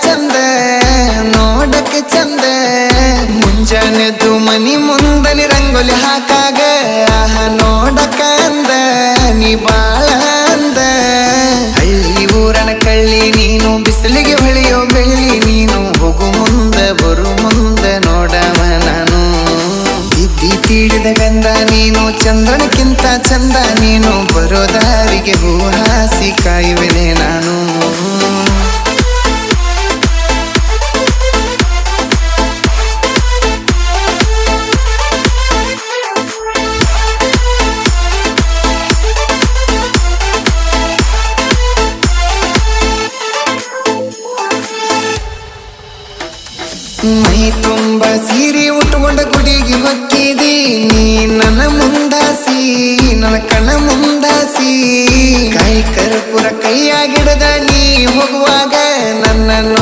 ಚಂದ ನೋಡಕ್ಕೆ ಚಂದ ಮುಂಜಾನೆದ್ದು ಮನಿ ಮುಂದನಿ ರಂಗೋಲಿ ಹಾಕಾಗ ಆಹ ನೋಡಕ ಅಂದ ನೀ ಬಾಳ ಅಂದ ಹಳ್ಳಿ ಊರನ ಕಳ್ಳಿ ನೀನು ಬಿಸಿಲಿಗೆ ಹೊಳೆಯೋ ಬೆಳ್ಳಿ ನೀನು ಹೋಗು ಮುಂದ ಬರು ಮುಂದ ನೋಡವ ನಾನು ಇದ್ದಿ ತೀಡಿದ ಗಂಧ ನೀನು ಚಂದ್ರನಕ್ಕಿಂತ ಚಂದ ನೀನು ಬರೋ ದಾರಿಗೆ ಹೂ ಹಾಸಿ ಕಾಯುವೆನೆ ನಾನು ಮೈ ತುಂಬ ಸೀರೆ ಉಟ್ಕೊಂಡ ಗುಡಿಗೆ ಹೊಕ್ಕಿದಿ ನೀ ನನ್ನ ಮುಂದಾಸಿ ನನ್ನ ಕಣ್ಣ ಮುಂದಾಸಿ ಕೈ ಕರ್ಪೂರ ಕೈಯಾಗಿಡದ ನೀ ಹೋಗುವಾಗ ನನ್ನ